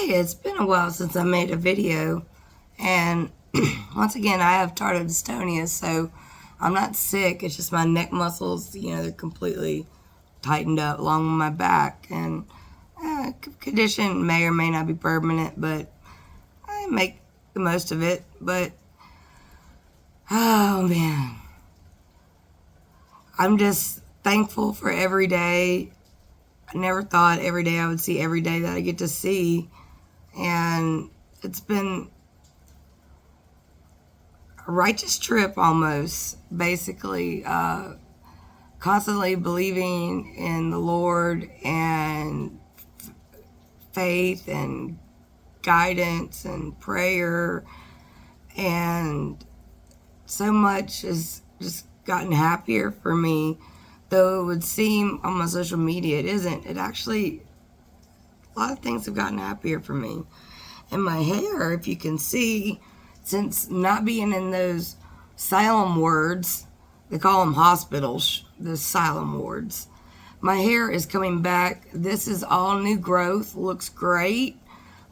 Hey, it's been a while since I made a video, and once again, I have tardive dystonia, so I'm not sick. It's just my neck muscles, they're completely tightened up along my back, and condition may or may not be permanent, but I make the most of it. But oh man, I'm just thankful for every day. I never thought every day I would see every day that I get to see, and it's been a righteous trip almost, basically. Constantly believing in the Lord and faith and guidance and prayer, and so much has just gotten happier for me. Though it would seem on my social media it isn't. It actually, a lot of things have gotten happier for me. And my hair, if you can see, since not being in those asylum wards, they call them hospitals, the asylum wards, my hair is coming back. This is all new growth, looks great.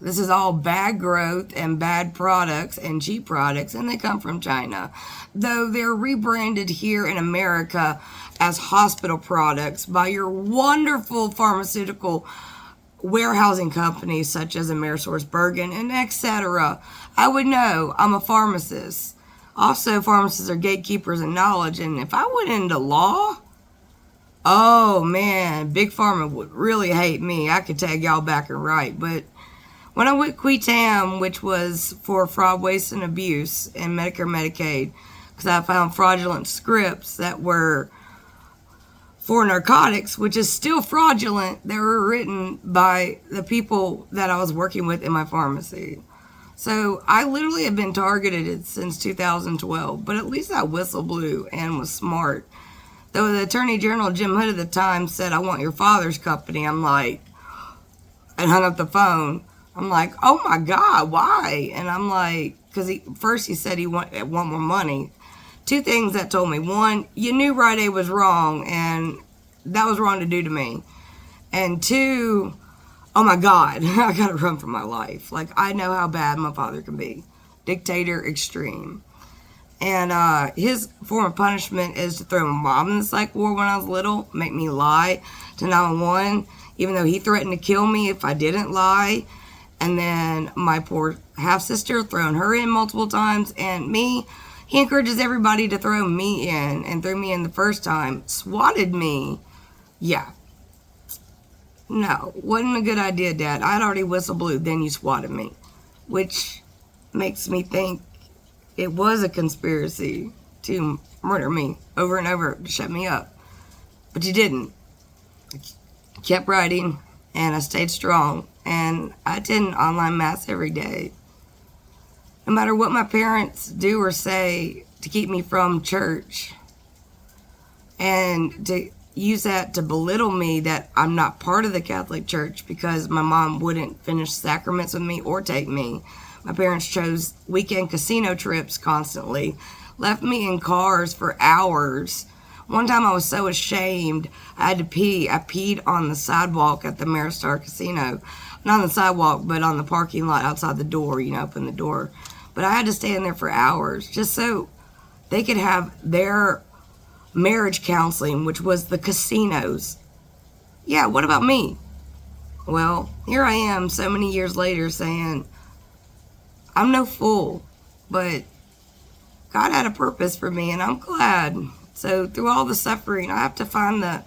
This is all bad growth and bad products and cheap products, and they come from China. Though they're rebranded here in America as hospital products by your wonderful pharmaceutical warehousing companies such as AmerisourceBergen and etc. I would know. I'm a pharmacist. Also, pharmacists are gatekeepers in knowledge, and if I went into law, oh man, Big Pharma would really hate me. I could tag y'all back and right. But when I went QUITAM, which was for fraud, waste, and abuse in Medicare, Medicaid, because I found fraudulent scripts that were for narcotics, which is still fraudulent. They were written by the people that I was working with in my pharmacy. So I literally have been targeted since 2012, but at least I whistle blew and was smart. Though the Attorney General, Jim Hood at the time, said, "I want your father's company," I'm like, and hung up the phone. I'm like, oh my God, why? And I'm like, because first he said he want more money. Two things that told me. One, you knew Rite Aid was wrong, and that was wrong to do to me. And two, oh my God, I gotta run for my life. Like, I know how bad my father can be. Dictator extreme. And his form of punishment is to throw my mom in the psych ward when I was little, make me lie to 911, even though he threatened to kill me if I didn't lie. And then my poor half-sister, throwing her in multiple times. And me, he encourages everybody to throw me in, and threw me in the first time. Swatted me. Yeah. No, wasn't a good idea, Dad. I'd already whistle blew, then you swatted me. Which makes me think it was a conspiracy to murder me over and over, to shut me up. But you didn't. I kept writing, and I stayed strong. And I attend online mass every day. No matter what my parents do or say to keep me from church, and to use that to belittle me that I'm not part of the Catholic Church because my mom wouldn't finish sacraments with me or take me. My parents chose weekend casino trips constantly, left me in cars for hours. One time I was so ashamed I had to pee. I peed on the sidewalk at the Maristar Casino. Not on the sidewalk, but on the parking lot outside the door, open the door. But I had to stay in there for hours just so they could have their marriage counseling, which was the casinos. Yeah, what about me? Well, here I am so many years later saying, I'm no fool, but God had a purpose for me, and I'm glad. So through all the suffering, I have to find the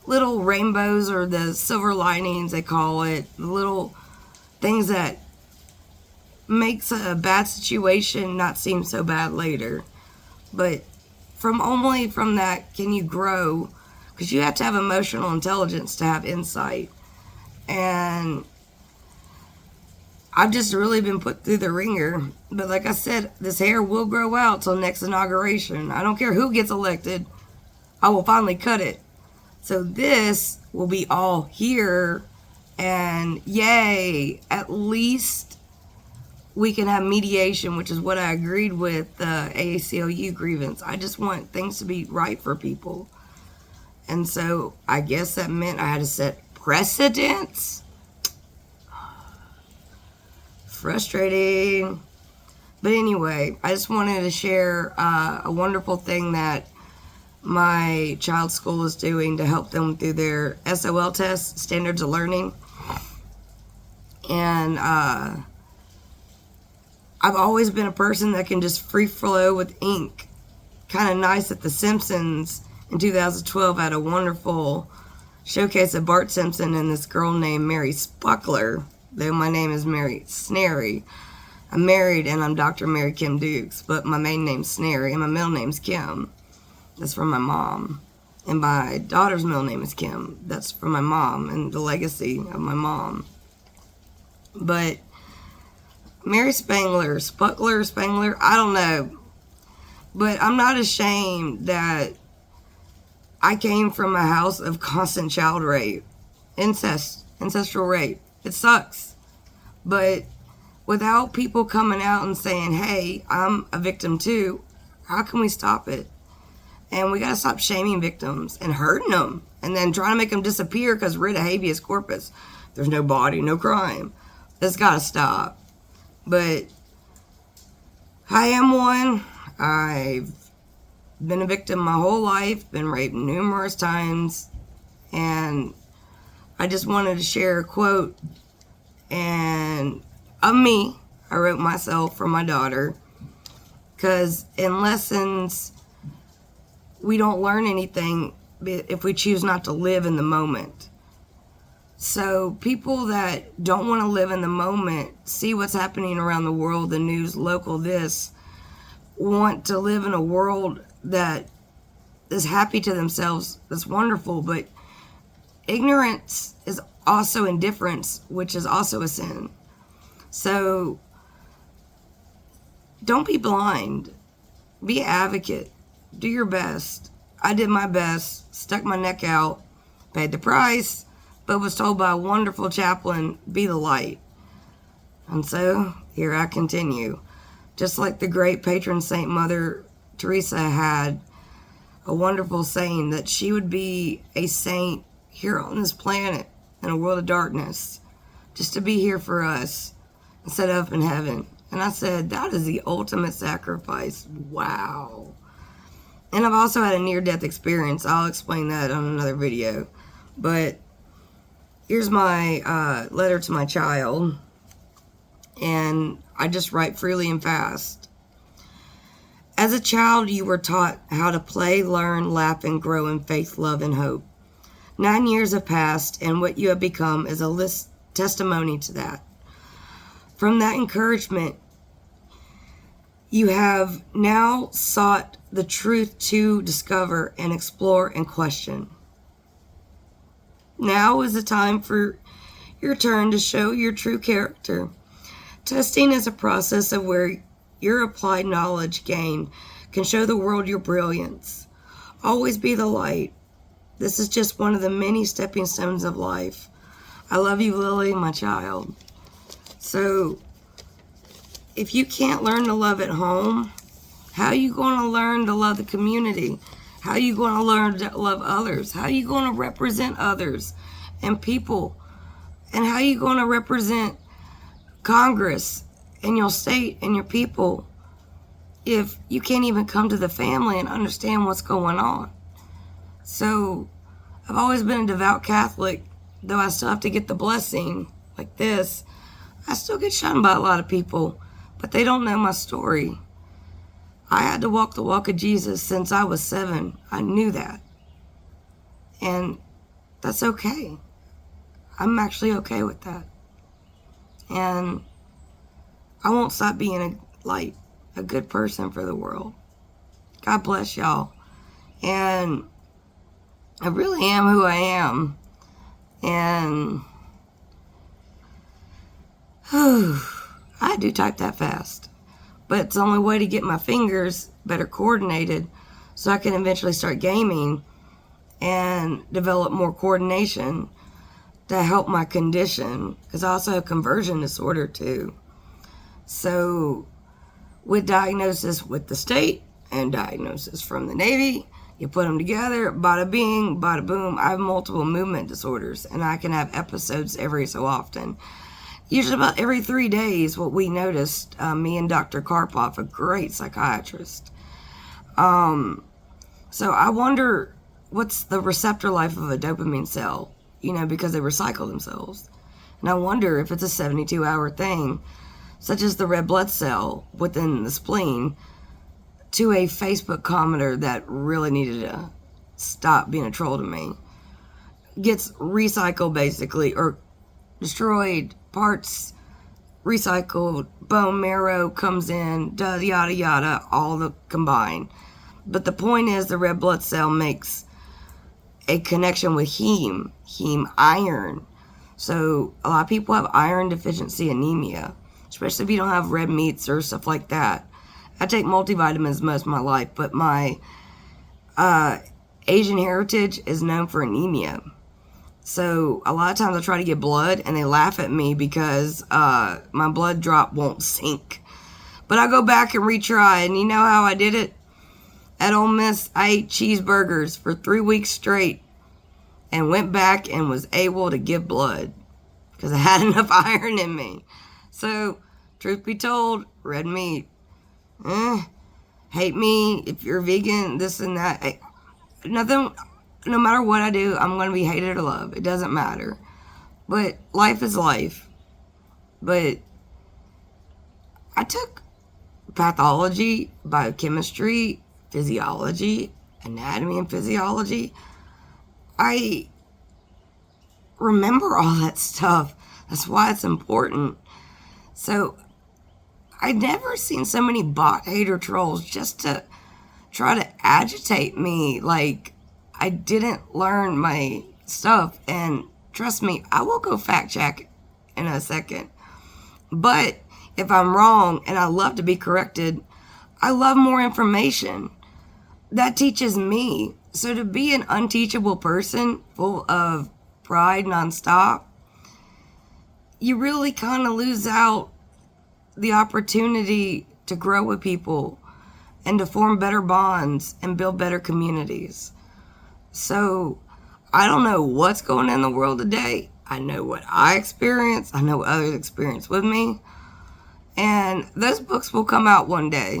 little rainbows, or the silver linings they call it, the little things that makes a bad situation not seem so bad later. But only from that can you grow, because you have to have emotional intelligence to have insight. And I've just really been put through the ringer. But like I said, this hair will grow out till next inauguration. I don't care who gets elected, I will finally cut it. So this will be all here, and yay, at least we can have mediation, which is what I agreed with the ACLU grievance. I just want things to be right for people. And so I guess that meant I had to set precedents. frustrating. But anyway, I just wanted to share a wonderful thing that my child's school is doing to help them through their SOL test, Standards of Learning. And I've always been a person that can just free flow with ink. Kind of nice that The Simpsons in 2012 had a wonderful showcase of Bart Simpson and this girl named Mary Spuckler, though my name is Mary Snary. I'm married and I'm Dr. Mary Kim Dukes, but my main name's Snary and my middle name's Kim. That's from my mom. And my daughter's middle name is Kim. That's from my mom and the legacy of my mom. But Mary Spangler, I don't know. But I'm not ashamed that I came from a house of constant child rape, ancestral rape. It sucks. But without people coming out and saying, hey, I'm a victim too, how can we stop it? And we got to stop shaming victims and hurting them and then trying to make them disappear because writ of habeas corpus. There's no body, no crime. That's got to stop. But I am one. I've been a victim my whole life, been raped numerous times, and I just wanted to share a quote and of me. I wrote myself for my daughter, because in lessons, we don't learn anything if we choose not to live in the moment. So people that don't want to live in the moment, see what's happening around the world, the news, local, this, want to live in a world that is happy to themselves. That's wonderful, but ignorance is also indifference, which is also a sin. So don't be blind. Be an advocate. Do your best. I did my best, stuck my neck out, paid the price, but was told by a wonderful chaplain, be the light. And so here I continue. Just like the great patron saint Mother Teresa had a wonderful saying that she would be a saint here on this planet in a world of darkness, just to be here for us instead of up in heaven. And I said, that is the ultimate sacrifice. Wow. And I've also had a near-death experience. I'll explain that on another video. But here's my letter to my child. And I just write freely and fast. As a child, you were taught how to play, learn, laugh, and grow in faith, love, and hope. 9 years have passed, and what you have become is a testimony to that. From that encouragement, you have now sought the truth to discover and explore and question. Now is the time for your turn to show your true character. Testing is a process of where your applied knowledge gained can show the world your brilliance. Always be the light. This is just one of the many stepping stones of life. I love you, Lily, my child. So, if you can't learn to love at home, how are you going to learn to love the community? How are you going to learn to love others? How are you going to represent others and people? And how are you going to represent Congress and your state and your people if you can't even come to the family and understand what's going on? So I've always been a devout Catholic, though I still have to get the blessing like this. I still get shunned by a lot of people, but they don't know my story. I had to walk the walk of Jesus since I was 7. I knew that. And that's okay. I'm actually okay with that. And I won't stop being a good person for the world. God bless y'all. And I really am who I am. And I do type that fast. But it's the only way to get my fingers better coordinated so I can eventually start gaming and develop more coordination to help my condition, because I also have conversion disorder too. So with diagnosis with the state and diagnosis from the Navy, you put them together, bada bing, bada boom. I have multiple movement disorders, and I can have episodes every so often. usually about every 3 days, what we noticed, me and Dr. Karpov, a great psychiatrist. So I wonder what's the receptor life of a dopamine cell, because they recycle themselves. And I wonder if it's a 72-hour thing, such as the red blood cell within the spleen, to a Facebook commenter that really needed to stop being a troll to me. Gets recycled, basically, or destroyed, parts recycled, bone marrow comes in, yada yada, all the combined. But the point is, the red blood cell makes a connection with heme iron. So a lot of people have iron deficiency anemia, especially if you don't have red meats or stuff like that. I take multivitamins most of my life, but my Asian heritage is known for anemia. So a lot of times I try to get blood and they laugh at me because my blood drop won't sink. But I go back and retry, and you know how I did it? At Ole Miss, I ate cheeseburgers for 3 weeks straight and went back and was able to give blood because I had enough iron in me. So, truth be told, red meat. Hate me if you're vegan, this and that. Nothing, no matter what I do, I'm going to be hated or loved. It doesn't matter. But life is life. But I took pathology, biochemistry, physiology, anatomy and physiology. I remember all that stuff. That's why it's important. So I'd never seen so many bot hater trolls just to try to agitate me. Like, I didn't learn my stuff. And trust me, I will go fact check in a second. But if I'm wrong, and I love to be corrected, I love more information. That teaches me. So to be an unteachable person full of pride nonstop, you really kind of lose out the opportunity to grow with people and to form better bonds and build better communities. So I don't know what's going on in the world today. I know what I experience. I know what others experience with me. And those books will come out one day.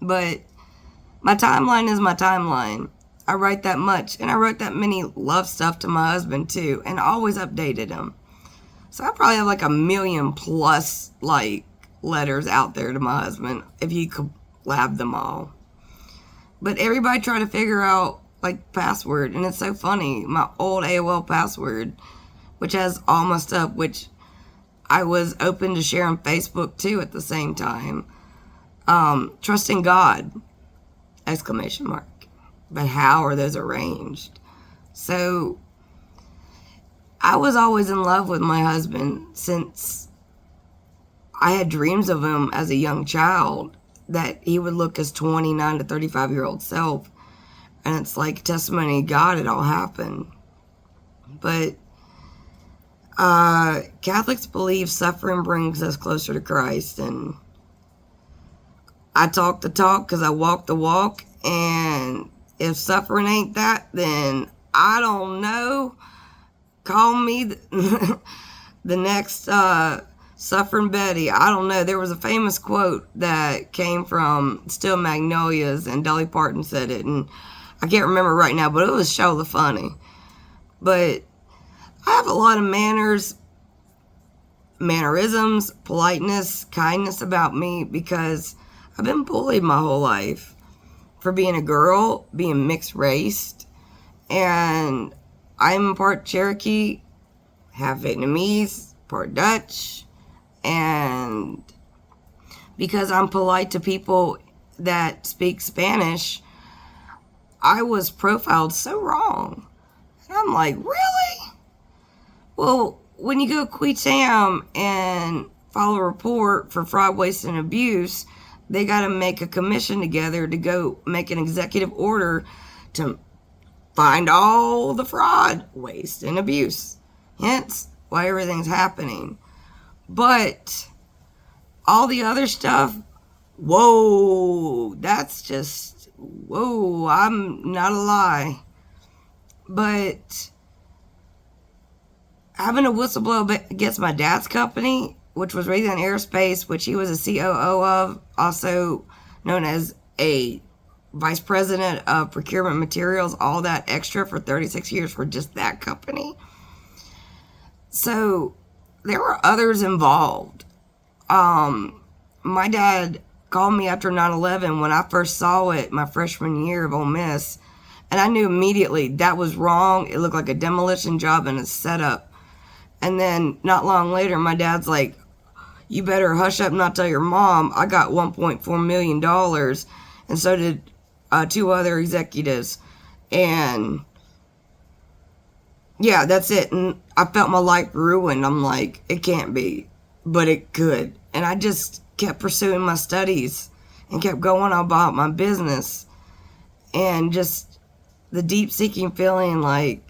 But my timeline is my timeline. I write that much. And I wrote that many love stuff to my husband too. And always updated him. So I probably have like 1 million plus letters out there to my husband if you could lab them all. But everybody try to figure out password. And it's so funny. My old AOL password, which has all my stuff, which I was open to share on Facebook too at the same time. Trusting God, ! But how are those arranged? So I was always in love with my husband since I had dreams of him as a young child, that he would look his 29 to 35-year-old self. And it's like testimony to God, it all happened. But Catholics believe suffering brings us closer to Christ. And I talk the talk because I walk the walk. And if suffering ain't that, then I don't know. Call me the next Suffering Betty. I don't know. There was a famous quote that came from Still Magnolias, and Dolly Parton said it. And I can't remember right now, but it was show the funny. But I have a lot of mannerisms, politeness, kindness about me because I've been bullied my whole life for being a girl, being mixed raced, and I'm part Cherokee, half Vietnamese, part Dutch, and because I'm polite to people that speak Spanish, I was profiled so wrong. And I'm like, really? Well, when you go Qui-Tam and file a report for fraud, waste, and abuse, they got to make a commission together to go make an executive order to find all the fraud, waste, and abuse. Hence why everything's happening. But all the other stuff, whoa, that's just, whoa, I'm not a lie. But having a whistleblower against my dad's company, which was Raytheon Aerospace, which he was a COO of, also known as a vice president of procurement materials, all that extra for 36 years for just that company. So there were others involved. My dad called me after 9/11 when I first saw it my freshman year of Ole Miss, and I knew immediately that was wrong. It looked like a demolition job and a setup. And then not long later, my dad's like, you better hush up and not tell your mom. I got $1.4 million, and so did 2 other executives. And yeah, that's it. And I felt my life ruined. I'm like, it can't be, but it could. And I just kept pursuing my studies and kept going about my business. And just the deep seeking feeling like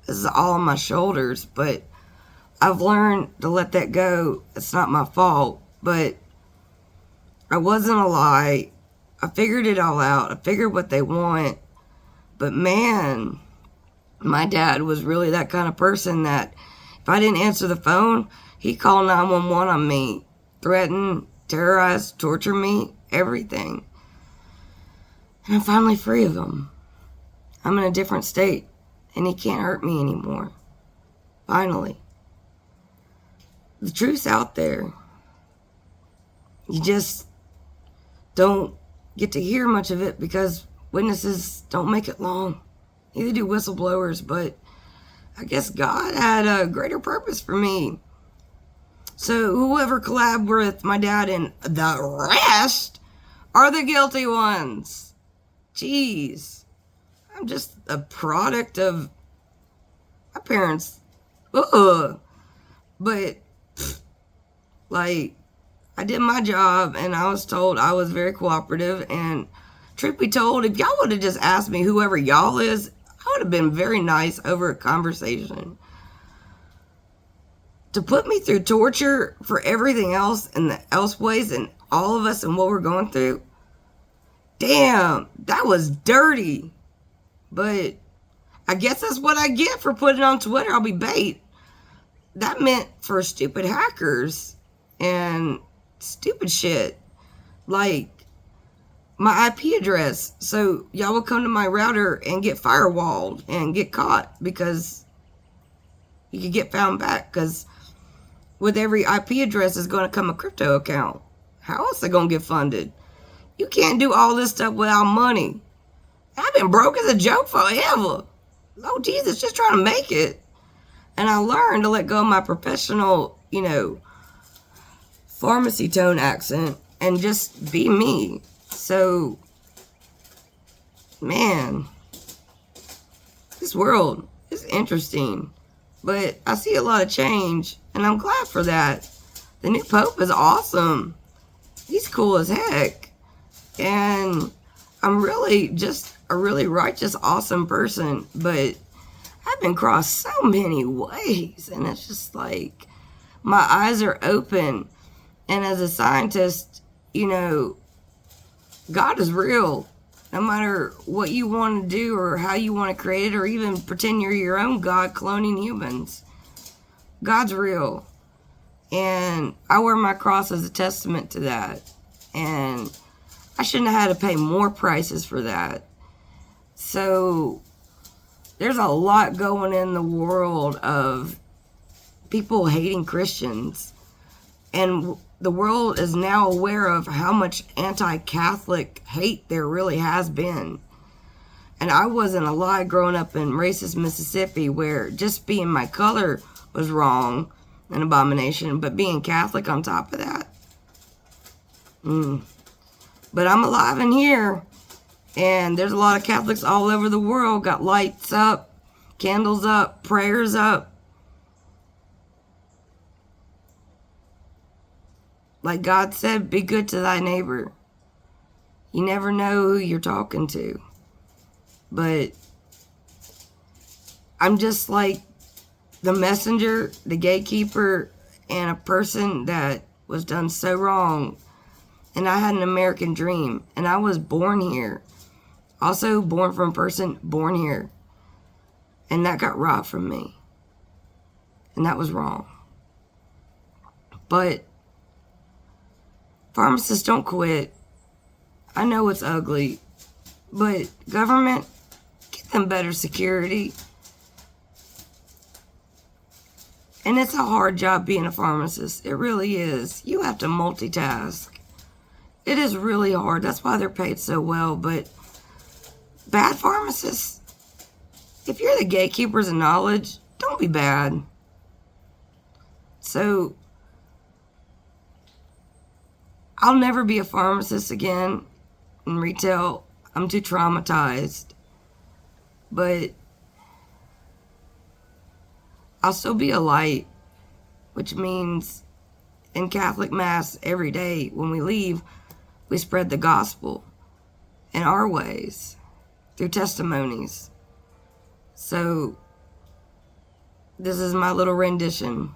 this is all on my shoulders. But I've learned to let that go. It's not my fault. But I wasn't a lie. I figured it all out. I figured what they want. But man, my dad was really that kind of person that if I didn't answer the phone, he'd call 911 on me, threaten, terrorize, torture me, everything. And I'm finally free of him. I'm in a different state, and he can't hurt me anymore. Finally. The truth's out there. You just don't get to hear much of it because witnesses don't make it long. Neither do whistleblowers, but I guess God had a greater purpose for me. So whoever collabed with my dad and the rest are the guilty ones. Jeez. I'm just a product of my parents. Ugh. But, like, I did my job and I was told I was very cooperative. And truth be told, if y'all would have just asked me whoever y'all is, I would have been very nice over a conversation. To put me through torture for everything else and the elseways and all of us and what we're going through, damn, that was dirty. But I guess that's what I get for putting it on Twitter. I'll be bait. That meant for stupid hackers and stupid shit. Like my IP address. So y'all will come to my router and get firewalled and get caught because you could get found back. Because with every IP address is going to come a crypto account. How else are they going to get funded? You can't do all this stuff without money. I've been broke as a joke forever. Oh, Jesus, just trying to make it. And I learned to let go of my professional, pharmacy tone accent and just be me. So, man, this world is interesting. But I see a lot of change, and I'm glad for that. The new Pope is awesome. He's cool as heck. And I'm really just a really righteous, awesome person. But I've been crossed so many ways, and it's just like my eyes are open. And as a scientist, God is real. No matter what you want to do or how you want to create it or even pretend you're your own God cloning humans. God's real. And I wear my cross as a testament to that. And I shouldn't have had to pay more prices for that. So there's a lot going in the world of people hating Christians. And the world is now aware of how much anti-Catholic hate there really has been. And I wasn't alive growing up in racist Mississippi where just being my color was wrong, an abomination, but being Catholic on top of that. But I'm alive in here. And there's a lot of Catholics all over the world, got lights up, candles up, prayers up. Like God said, be good to thy neighbor. You never know who you're talking to. But I'm just like the messenger, the gatekeeper, and a person that was done so wrong. And I had an American dream. And I was born here. Also born from a person born here. And that got robbed from me. And that was wrong. But pharmacists, don't quit. I know it's ugly, but government, get them better security. And it's a hard job being a pharmacist. It really is. You have to multitask. It is really hard. That's why they're paid so well. But bad pharmacists, if you're the gatekeepers of knowledge, don't be bad. So I'll never be a pharmacist again in retail. I'm too traumatized. But I'll still be a light, which means in Catholic Mass every day when we leave, we spread the gospel in our ways through testimonies. So this is my little rendition.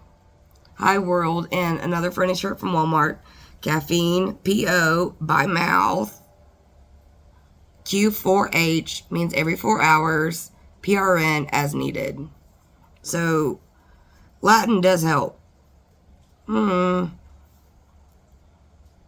Hi World, and another funny shirt from Walmart. Caffeine, P-O, by mouth. Q4H means every 4 hours. PRN as needed. So Latin does help.